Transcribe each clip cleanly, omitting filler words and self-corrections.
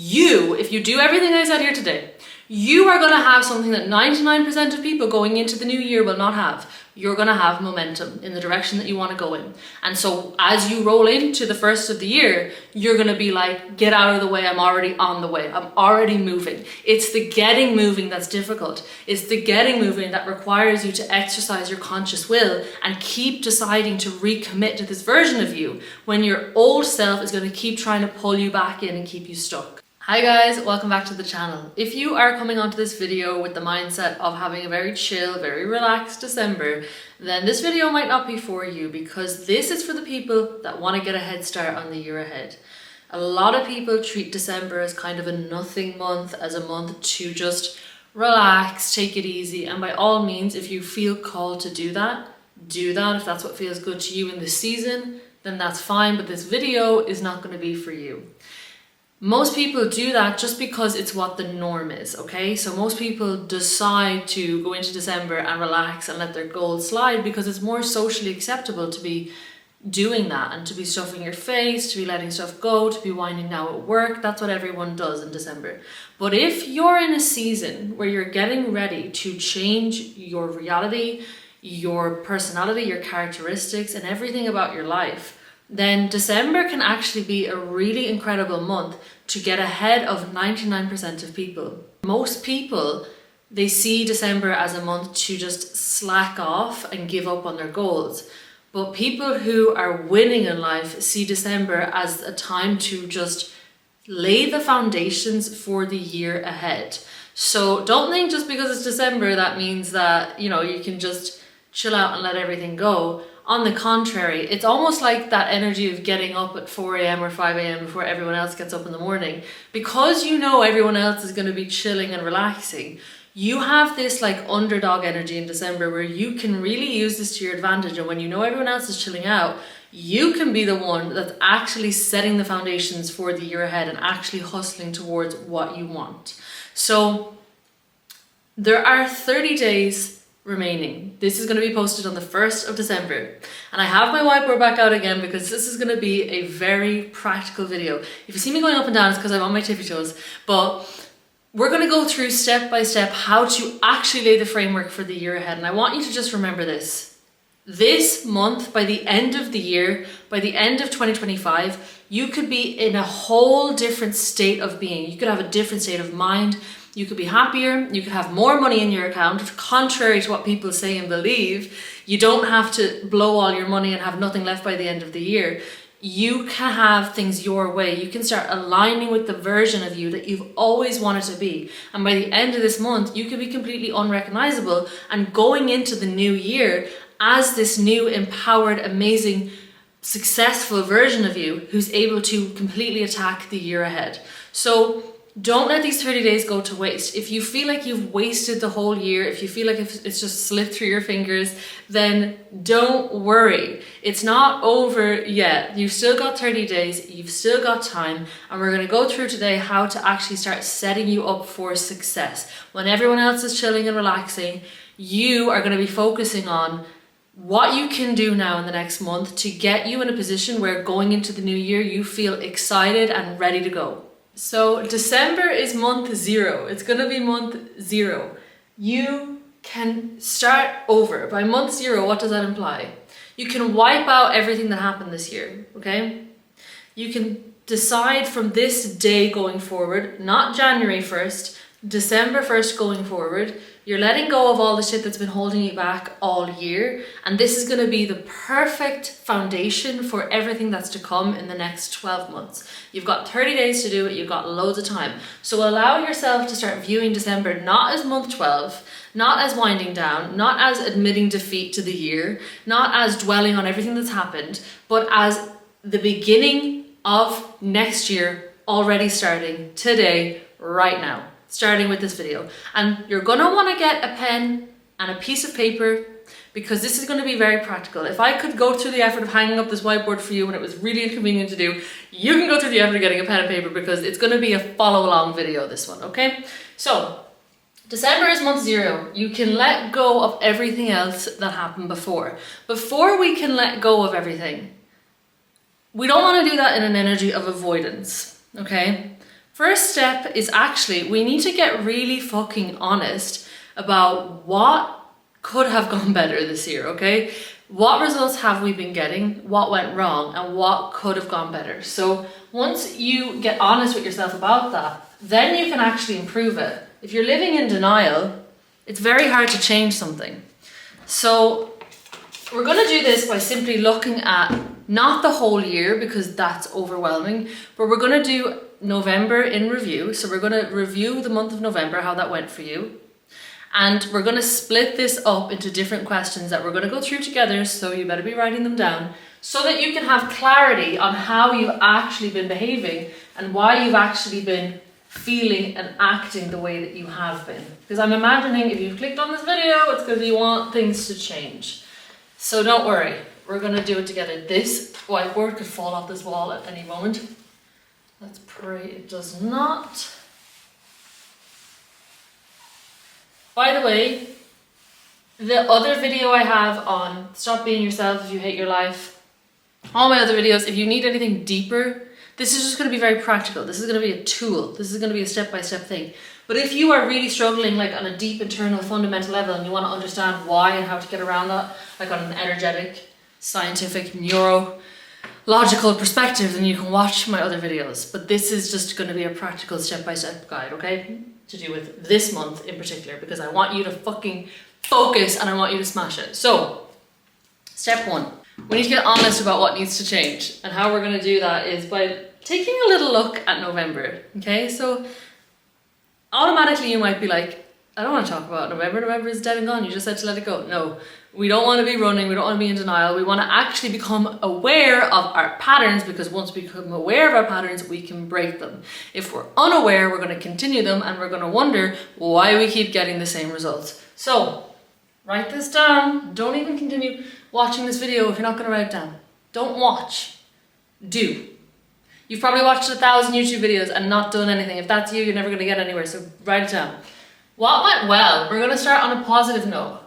If you do everything I said here today, you are going to have something that 99% of people going into the new year will not have. You're going to have momentum in the direction that you want to go in. And so as you roll into the first of the year, you're going to be like, get out of the way. I'm already on the way. I'm already moving. It's the getting moving that's difficult. It's the getting moving that requires you to exercise your conscious will and keep deciding to recommit to this version of you when your old self is going to keep trying to pull you back in and keep you stuck. Hi guys, welcome back to the channel. If you are coming onto this video with the mindset of having a very chill, very relaxed December, then this video might not be for you, because this is for the people that want to get a head start on the year ahead. A lot of people treat December as kind of a nothing month, as a month to just relax, take it easy, and by all means, if you feel called to do that. If that's what feels good to you in this season, then that's fine, but this video is not going to be for you. Most people do that just because it's what the norm is, okay? So most people decide to go into December and relax and let their goals slide because it's more socially acceptable to be doing that and to be stuffing your face, to be letting stuff go, to be winding down at work. That's what everyone does in December. But if you're in a season where you're getting ready to change your reality, your personality, your characteristics, and everything about your life, then December can actually be a really incredible month to get ahead of 99% of people. Most people, they see December as a month to just slack off and give up on their goals. But people who are winning in life see December as a time to just lay the foundations for the year ahead. So don't think just because it's December that means that, you can just chill out and let everything go. On the contrary, it's almost like that energy of getting up at 4 a.m. or 5 a.m. before everyone else gets up in the morning. Because you know everyone else is going to be chilling and relaxing, you have this like underdog energy in December where you can really use this to your advantage. And when you know everyone else is chilling out, you can be the one that's actually setting the foundations for the year ahead and actually hustling towards what you want. So there are 30 days remaining. This is going to be posted on the 1st of December. And I have my whiteboard back out again because this is going to be a very practical video. If you see me going up and down, it's because I'm on my tippy toes. But we're going to go through step by step how to actually lay the framework for the year ahead. And I want you to just remember this. This month, by the end of the year, by the end of 2025, you could be in a whole different state of being. You could have a different state of mind. You could be happier, you could have more money in your account, contrary to what people say and believe. You don't have to blow all your money and have nothing left by the end of the year. You can have things your way. You can start aligning with the version of you that you've always wanted to be. And by the end of this month, you could be completely unrecognizable and going into the new year as this new, empowered, amazing, successful version of you who's able to completely attack the year ahead. So don't let these 30 days go to waste. If you feel like you've wasted the whole year, if you feel like it's just slipped through your fingers, then don't worry. It's not over yet. You've still got 30 days, you've still got time, and we're going to go through today how to actually start setting you up for success. When everyone else is chilling and relaxing, you are going to be focusing on what you can do now in the next month to get you in a position where going into the new year, you feel excited and ready to go. So December is month 0. It's going to be month 0. You can start over. By month 0, what does that imply? You can wipe out everything that happened this year, okay? You can decide from this day going forward, not January 1st, December 1st going forward, you're letting go of all the shit that's been holding you back all year. And this is going to be the perfect foundation for everything that's to come in the next 12 months. You've got 30 days to do it. You've got loads of time. So allow yourself to start viewing December not as month 12, not as winding down, not as admitting defeat to the year, not as dwelling on everything that's happened, but as the beginning of next year already starting today, right now. Starting with this video. And you're going to want to get a pen and a piece of paper because this is going to be very practical. If I could go through the effort of hanging up this whiteboard for you when it was really inconvenient to do, you can go through the effort of getting a pen and paper because it's going to be a follow along video, this one, okay? So December is month 0. You can let go of everything else that happened before. Before we can let go of everything, we don't want to do that in an energy of avoidance, okay? First step is actually, we need to get really fucking honest about what could have gone better this year, okay? What results have we been getting? What went wrong? And what could have gone better? So once you get honest with yourself about that, then you can actually improve it. If you're living in denial, it's very hard to change something. So we're going to do this by simply looking at not the whole year, because that's overwhelming, but we're going to do November in review. So we're going to review the month of November, how that went for you. And we're going to split this up into different questions that we're going to go through together, so you better be writing them down, so that you can have clarity on how you've actually been behaving and why you've actually been feeling and acting the way that you have been. Because I'm imagining if you've clicked on this video, it's because you want things to change. So don't worry, we're going to do it together. This whiteboard could fall off this wall at any moment. Let's pray it does not. By the way, the other video I have on Stop Being Yourself If You Hate Your Life, all my other videos, if you need anything deeper, this is just going to be very practical. This is going to be a tool. This is going to be a step-by-step thing. But if you are really struggling like on a deep internal fundamental level and you want to understand why and how to get around that, like on an energetic, scientific, neurological perspective, then you can watch my other videos. But this is just going to be a practical step-by-step guide, okay? To do with this month in particular, because I want you to fucking focus and I want you to smash it. So, step one, we need to get honest about what needs to change, and how we're going to do that is by taking a little look at November, okay? So, automatically you might be like, I don't want to talk about November. November is dead and gone. You just said to let it go. No, we don't want to be running. We don't want to be in denial. We want to actually become aware of our patterns, because once we become aware of our patterns, we can break them. If we're unaware, we're going to continue them and we're going to wonder why we keep getting the same results. So write this down. Don't even continue watching this video if you're not going to write it down. Don't watch. Do. You've probably watched 1,000 YouTube videos and not done anything. If that's you, you're never going to get anywhere. So write it down. What went well? We're going to start on a positive note.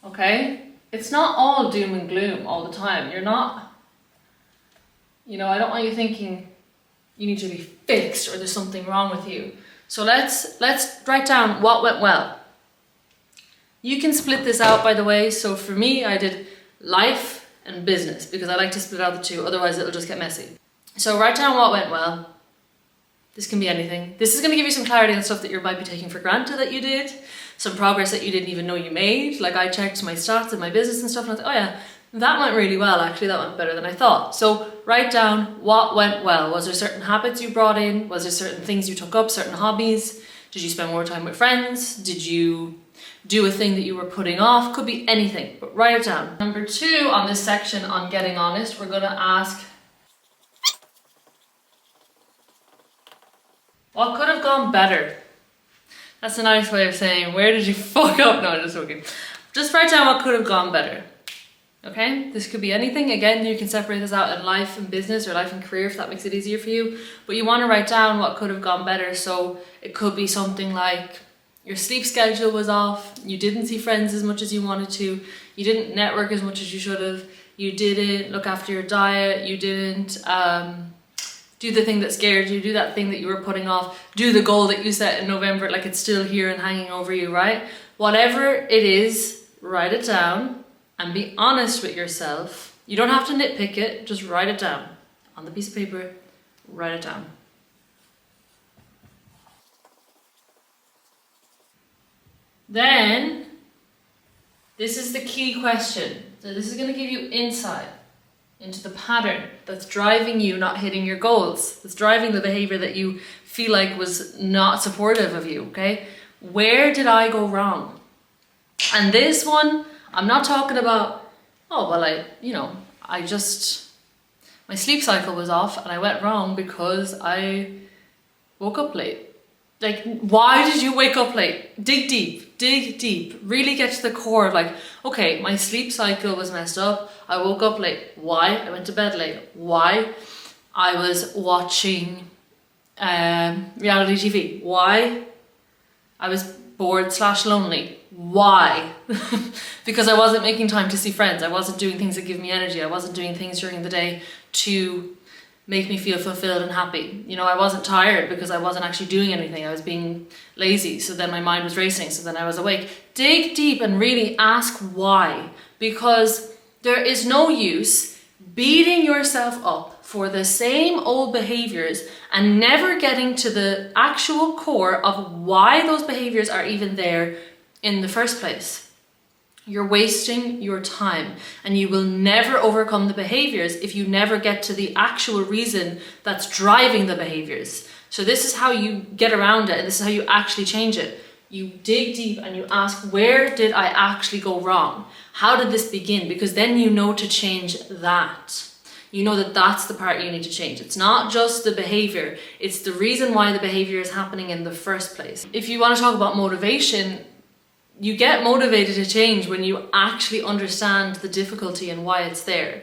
Okay? It's not all doom and gloom all the time. You're not, I don't want you thinking you need to be fixed or there's something wrong with you. So let's write down what went well. You can split this out, by the way. So for me, I did life and business, because I like to split out the two, otherwise it'll just get messy. So write down what went well. This can be anything. This is going to give you some clarity on stuff that you might be taking for granted that you did, some progress that you didn't even know you made. Like I checked my stats in my business and stuff and I thought, oh yeah, that went really well. Actually, that went better than I thought. So write down what went well. Was there certain habits you brought in? Was there certain things you took up, certain hobbies? Did you spend more time with friends? Did you do a thing that you were putting off? Could be anything, but write it down. Number 2 on this section on getting honest, we're going to ask, what could have gone better? That's a nice way of saying, where did you fuck up? No, I'm just joking. Just write down what could have gone better. Okay? This could be anything. Again, you can separate this out in life and business or life and career if that makes it easier for you. But you want to write down what could have gone better. So it could be something like your sleep schedule was off, you didn't see friends as much as you wanted to, you didn't network as much as you should have, you didn't look after your diet, you didn't do the thing that scared you, do that thing that you were putting off, do the goal that you set in November, like it's still here and hanging over you, right? Whatever it is, write it down and be honest with yourself. You don't have to nitpick it, just write it down. On the piece of paper, write it down. Then, this is the key question. So this is going to give you insight into the pattern that's driving you not hitting your goals, that's driving the behavior that you feel like was not supportive of you, okay? Where did I go wrong? And this one, I'm not talking about, oh, well, my sleep cycle was off and I went wrong because I woke up late. Like, why did you wake up late? Dig deep, really get to the core of like, okay, my sleep cycle was messed up. I woke up late. Why? I went to bed late. Why? I was watching reality TV. Why? I was bored / lonely. Why? Because I wasn't making time to see friends. I wasn't doing things that give me energy. I wasn't doing things during the day to make me feel fulfilled and happy. You know, I wasn't tired because I wasn't actually doing anything. I was being lazy, so then my mind was racing, so then I was awake. Dig deep and really ask why, because there is no use beating yourself up for the same old behaviors and never getting to the actual core of why those behaviors are even there in the first place. You're wasting your time, and you will never overcome the behaviors if you never get to the actual reason that's driving the behaviors. So this is how you get around it, and this is how you actually change it. You dig deep and you ask, where did I actually go wrong? How did this begin? Because then you know to change that. You know that that's the part you need to change. It's not just the behavior, it's the reason why the behavior is happening in the first place. If you want to talk about motivation, you get motivated to change when you actually understand the difficulty and why it's there.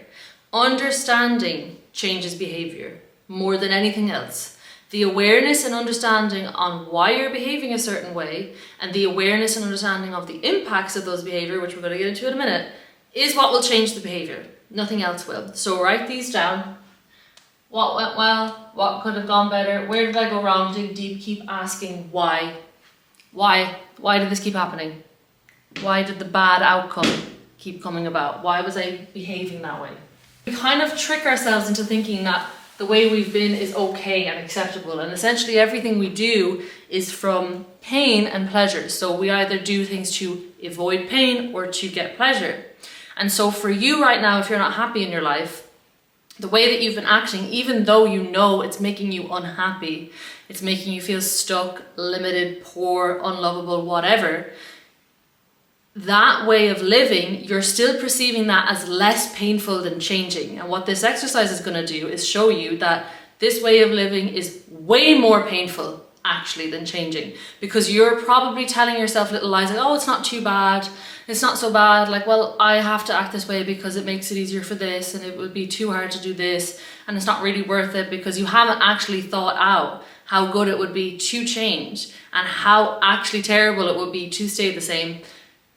Understanding changes behavior more than anything else. The awareness and understanding on why you're behaving a certain way, and the awareness and understanding of the impacts of those behavior, which we're going to get into in a minute, is what will change the behavior. Nothing else will. So write these down. What went well? What could have gone better? Where did I go wrong? Dig deep. Keep asking why. Why? Why did this keep happening? Why did the bad outcome keep coming about? Why was I behaving that way? We kind of trick ourselves into thinking that the way we've been is okay and acceptable, and essentially everything we do is from pain and pleasure. So we either do things to avoid pain or to get pleasure. And so for you right now, if you're not happy in your life, the way that you've been acting, even though you know it's making you unhappy, it's making you feel stuck, limited, poor, unlovable, whatever, that way of living, you're still perceiving that as less painful than changing. And what this exercise is going to do is show you that this way of living is way more painful actually than changing, because you're probably telling yourself little lies like, oh, it's not too bad, it's not so bad, like, well, I have to act this way because it makes it easier for this, and it would be too hard to do this, and it's not really worth it, because you haven't actually thought out how good it would be to change and how actually terrible it would be to stay the same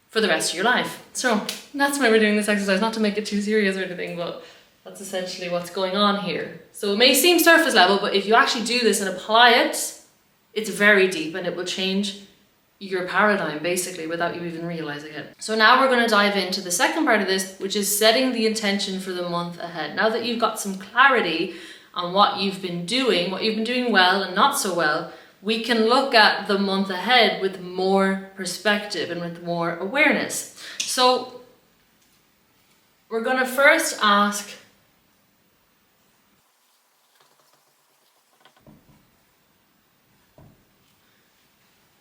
for the rest of your life. So that's why we're doing this exercise, not to make it too serious or anything, but that's essentially what's going on here. So it may seem surface level, but if you actually do this and apply it, it's very deep, and it will change your paradigm basically without you even realizing it. So now we're going to dive into the second part of this, which is setting the intention for the month ahead. Now that you've got some clarity on what you've been doing well and not so well, we can look at the month ahead with more perspective and with more awareness. So we're going to first ask,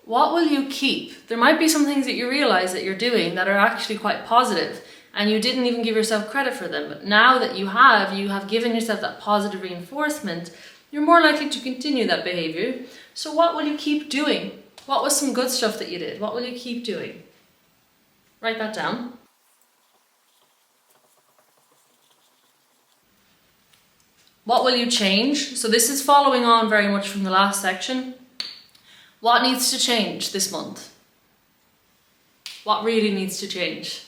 what will you keep? There might be some things that you realize that you're doing that are actually quite positive, and you didn't even give yourself credit for them. But now that you have given yourself that positive reinforcement, you're more likely to continue that behavior. So what will you keep doing? What was some good stuff that you did? What will you keep doing? Write that down. What will you change? So this is following on very much from the last section. What needs to change this month? What really needs to change?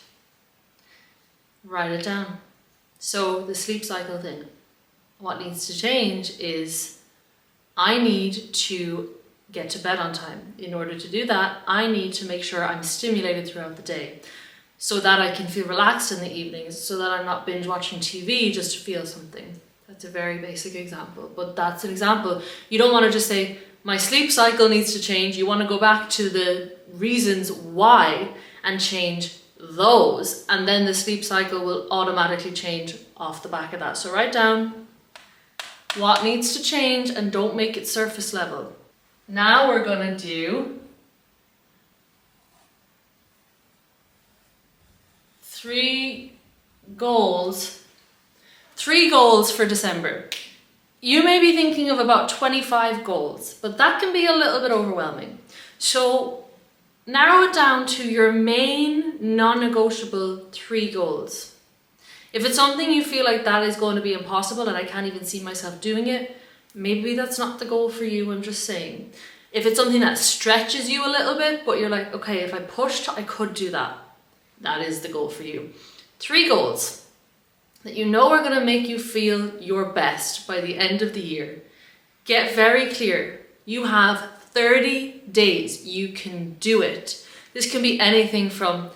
Write it down. So the sleep cycle thing. What needs to change is I need to get to bed on time. In order to do that, I need to make sure I'm stimulated throughout the day so that I can feel relaxed in the evenings, so that I'm not binge watching TV just to feel something. That's a very basic example, but that's an example. You don't want to just say, my sleep cycle needs to change. You want to go back to the reasons why and change those, and then the sleep cycle will automatically change off the back of that. So write down what needs to change and don't make it surface level. Now we're going to do 3 goals for December. You may be thinking of about 25 goals, but that can be a little bit overwhelming. So narrow it down to your main non-negotiable 3 goals. If it's something you feel like that is going to be impossible and I can't even see myself doing it, maybe that's not the goal for you, I'm just saying. If it's something that stretches you a little bit, but you're like, okay, if I pushed, I could do that. That is the goal for you. 3 goals that you know are going to make you feel your best by the end of the year. Get very clear. You have 30 days. You can do it. This can be anything from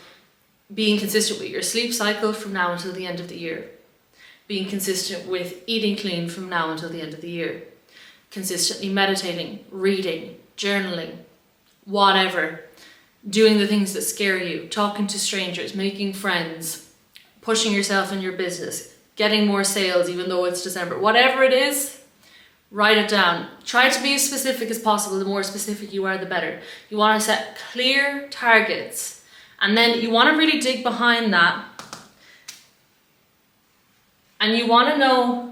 being consistent with your sleep cycle from now until the end of the year. Being consistent with eating clean from now until the end of the year. Consistently meditating, reading, journaling, whatever. Doing the things that scare you, talking to strangers, making friends, pushing yourself in your business, getting more sales even though it's December. Whatever it is, write it down. Try to be as specific as possible. The more specific you are, the better. You want to set clear targets, and then you want to really dig behind that, and you want to know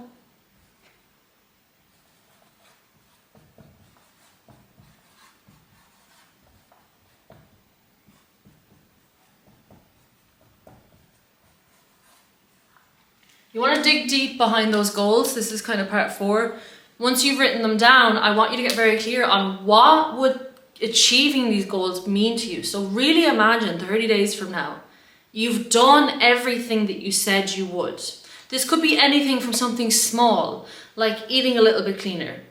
dig deep behind those goals. This is kind of part 4. Once you've written them down, I want you to get very clear on what would achieving these goals mean to you. So really imagine 30 days from now, you've done everything that you said you would. This could be anything from something small, like eating a little bit cleaner,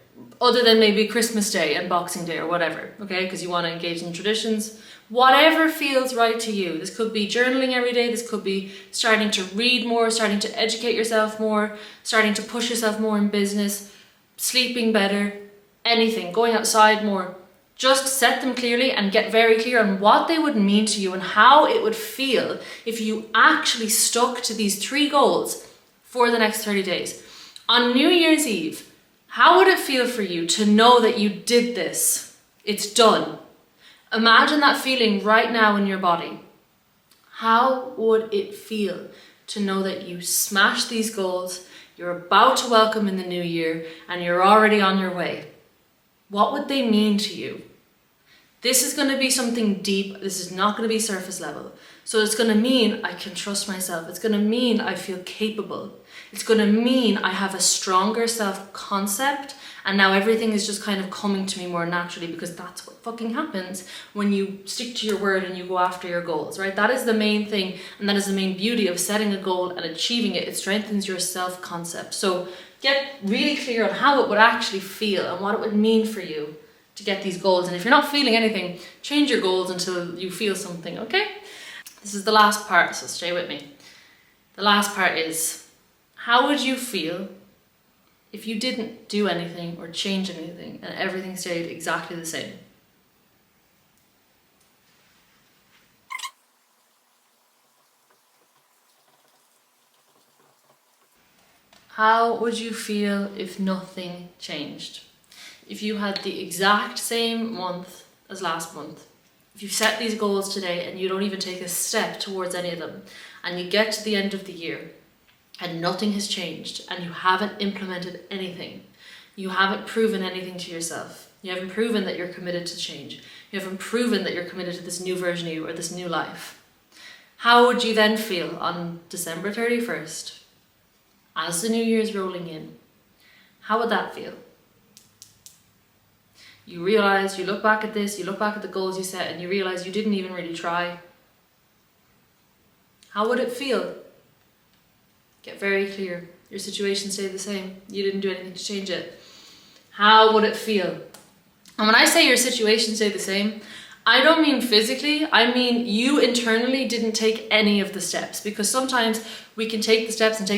other than maybe Christmas Day and Boxing Day or whatever, okay? Because you want to engage in traditions. Whatever feels right to you. This could be journaling every day. This could be starting to read more, starting to educate yourself more, starting to push yourself more in business, sleeping better, anything, going outside more. Just set them clearly and get very clear on what they would mean to you and how it would feel if you actually stuck to these 3 goals for the next 30 days. On New Year's Eve, how would it feel for you to know that you did this? It's done. Imagine that feeling right now in your body. How would it feel to know that you smashed these goals, you're about to welcome in the new year, and you're already on your way? What would they mean to you? This is going to be something deep. This is not going to be surface level. So it's going to mean I can trust myself. It's going to mean I feel capable. It's going to mean I have a stronger self-concept, and now everything is just kind of coming to me more naturally, because that's what fucking happens when you stick to your word and you go after your goals, right? That is the main thing, and that is the main beauty of setting a goal and achieving it. It strengthens your self-concept. So get really clear on how it would actually feel and what it would mean for you to get these goals. And if you're not feeling anything, change your goals until you feel something, okay? This is the last part, so stay with me. The last part is, how would you feel if you didn't do anything or change anything and everything stayed exactly the same? How would you feel if nothing changed? If you had the exact same month as last month, if you set these goals today and you don't even take a step towards any of them, and you get to the end of the year and nothing has changed and you haven't implemented anything, you haven't proven anything to yourself, you haven't proven that you're committed to change, you haven't proven that you're committed to this new version of you or this new life, how would you then feel on December 31st as the new year's rolling in? How would that feel? You realize, you look back at this, you look back at the goals you set, and you realize you didn't even really try. How would it feel? Get very clear. Your situation stayed the same. You didn't do anything to change it. How would it feel? And when I say your situation stayed the same, I don't mean physically, I mean you internally didn't take any of the steps, because sometimes we can take the steps and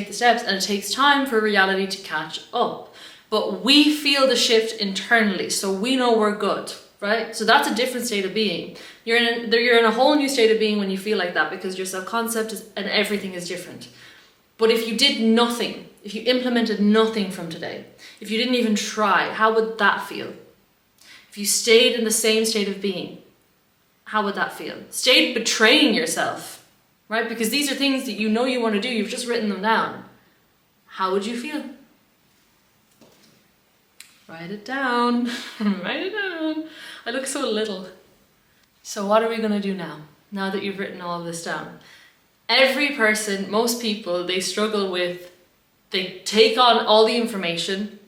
it takes time for reality to catch up. But we feel the shift internally, so we know we're good, right? So that's a different state of being. You're in a whole new state of being when you feel like that, because your self-concept and everything is different. But if you did nothing, if you implemented nothing from today, if you didn't even try, how would that feel? If you stayed in the same state of being, how would that feel? Stayed betraying yourself, right? Because these are things that you know you want to do, you've just written them down. How would you feel? Write it down. Write it down. I look so little. So what are we going to do now that you've written all of this down? Every person, most people, they struggle with, they take on all the information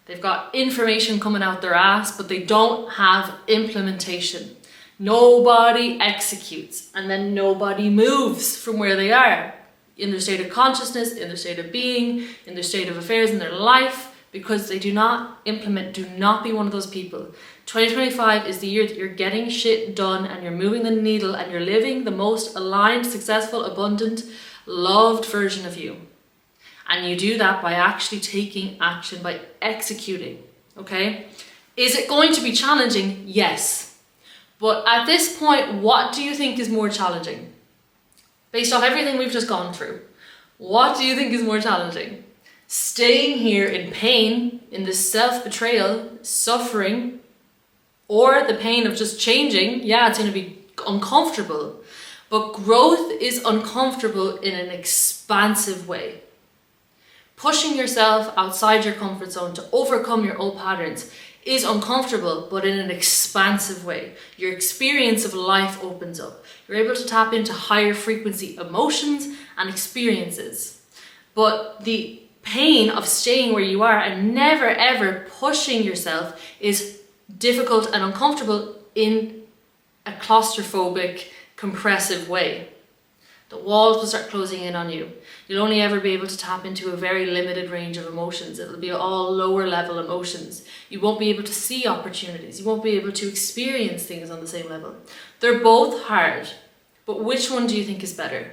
They've got information coming out their ass, but they don't have implementation. Nobody executes, and then nobody moves from where they are in their state of consciousness, in their state of being, in their state of affairs in their life, because they do not implement. Do not be one of those people. 2025 is the year that you're getting shit done and you're moving the needle and you're living the most aligned, successful, abundant, loved version of you. And you do that by actually taking action, by executing, okay? Is it going to be challenging? Yes. But at this point, what do you think is more challenging? Based off everything we've just gone through, what do you think is more challenging? Staying here in pain, in this self-betrayal, suffering, or the pain of just changing? Yeah, it's going to be uncomfortable. But growth is uncomfortable in an expansive way. Pushing yourself outside your comfort zone to overcome your old patterns is uncomfortable, but in an expansive way. Your experience of life opens up. You're able to tap into higher frequency emotions and experiences. But the pain of staying where you are and never ever pushing yourself is difficult and uncomfortable in a claustrophobic, compressive way. The walls will start closing in on you. You'll only ever be able to tap into a very limited range of emotions. It'll be all lower level emotions. You won't be able to see opportunities. You won't be able to experience things on the same level. They're both hard, but which one do you think is better?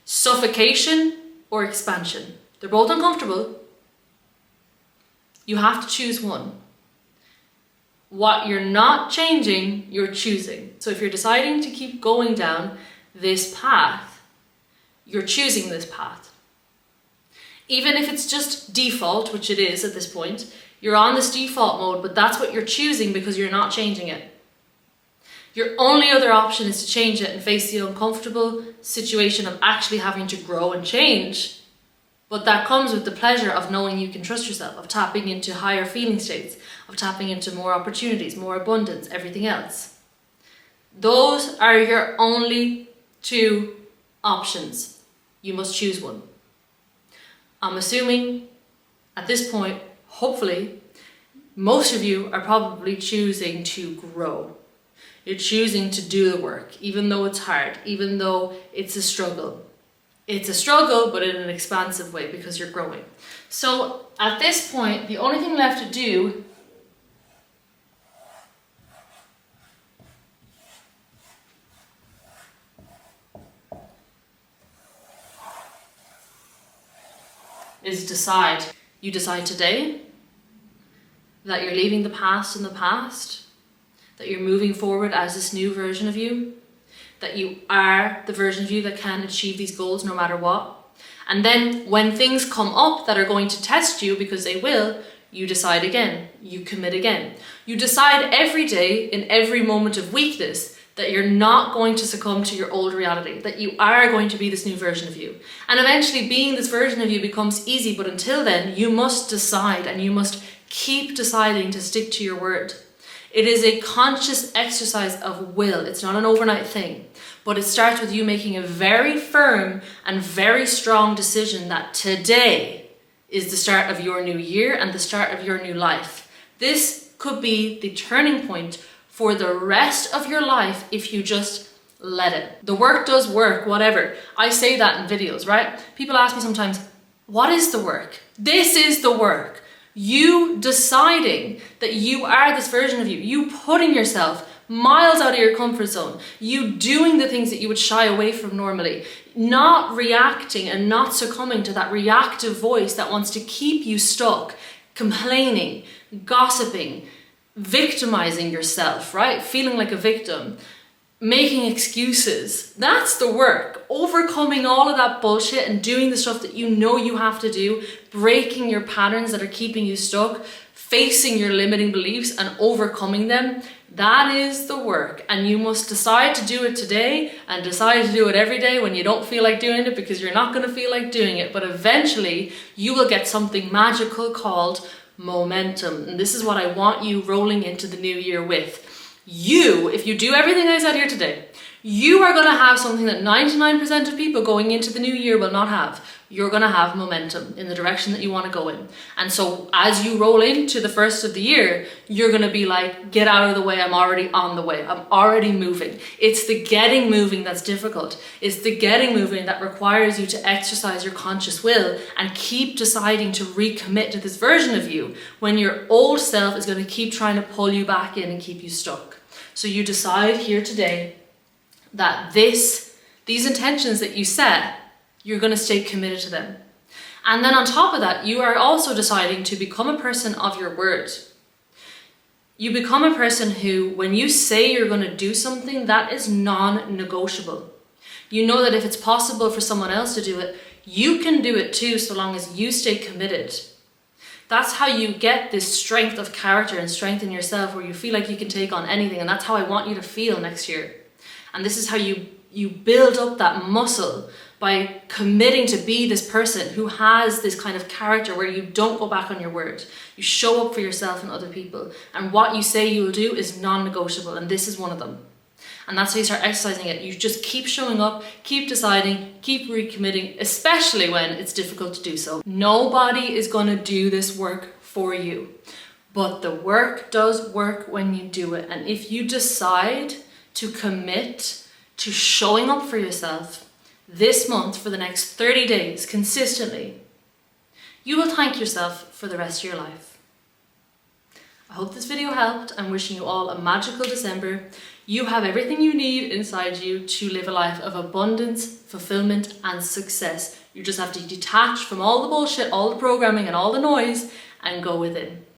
Suffocation or expansion? They're both uncomfortable. You have to choose one. What you're not changing, you're choosing. So if you're deciding to keep going down this path, you're choosing this path. Even if it's just default, which it is at this point, you're on this default mode, but that's what you're choosing because you're not changing it. Your only other option is to change it and face the uncomfortable situation of actually having to grow and change. But that comes with the pleasure of knowing you can trust yourself, of tapping into higher feeling states, of tapping into more opportunities, more abundance, everything else. Those are your only two options. You must choose one. I'm assuming at this point, hopefully, most of you are probably choosing to grow. You're choosing to do the work, even though it's hard, even though it's a struggle. It's a struggle, but in an expansive way because you're growing. So at this point, the only thing left to do is decide. You decide today that you're leaving the past in the past, that you're moving forward as this new version of you, that you are the version of you that can achieve these goals no matter what. And then when things come up that are going to test you, because they will, you decide again, you commit again. You decide every day in every moment of weakness that you're not going to succumb to your old reality, that you are going to be this new version of you. And eventually being this version of you becomes easy, but until then, you must decide and you must keep deciding to stick to your word. It is a conscious exercise of will. It's not an overnight thing, but it starts with you making a very firm and very strong decision that today is the start of your new year and the start of your new life. This could be the turning point for the rest of your life if you just let it. The work does work, whatever. I say that in videos, right? People ask me sometimes, what is the work? This is the work. You deciding that you are this version of you. You putting yourself miles out of your comfort zone. You doing the things that you would shy away from normally. Not reacting and not succumbing to that reactive voice that wants to keep you stuck, complaining, gossiping, victimizing yourself, right? Feeling like a victim, making excuses. That's the work. Overcoming all of that bullshit and doing the stuff that you know you have to do, breaking your patterns that are keeping you stuck, facing your limiting beliefs and overcoming them. That is the work, and you must decide to do it today and decide to do it every day when you don't feel like doing it, because you're not going to feel like doing it. But eventually you will get something magical called momentum. And this is what I want you rolling into the new year with. You, if you do everything I said here today, You are going to have something that 99% of people going into the new year will not have. You're going to have momentum in the direction that you want to go in. And so as you roll into the first of the year, you're going to be like, get out of the way, I'm already on the way, I'm already moving. It's the getting moving that's difficult. It's the getting moving that requires you to exercise your conscious will and keep deciding to recommit to this version of you when your old self is going to keep trying to pull you back in and keep you stuck. So you decide here today that these intentions that you set, you're going to stay committed to them. And then on top of that, you are also deciding to become a person of your word. You become a person who, when you say you're going to do something, that is non-negotiable. You know that if it's possible for someone else to do it, you can do it too, so long as you stay committed. That's how you get this strength of character and strength in yourself where you feel like you can take on anything. And that's how I want you to feel next year. And this is how you build up that muscle by committing to be this person who has this kind of character where you don't go back on your word. You show up for yourself and other people. And what you say you'll do is non-negotiable. And this is one of them. And that's how you start exercising it. You just keep showing up, keep deciding, keep recommitting, especially when it's difficult to do so. Nobody is going to do this work for you. But the work does work when you do it. And if you decide to commit to showing up for yourself this month for the next 30 days consistently, you will thank yourself for the rest of your life. I hope this video helped. I'm wishing you all a magical December. You have everything you need inside you to live a life of abundance, fulfillment, and success. You just have to detach from all the bullshit, all the programming, and all the noise and go within.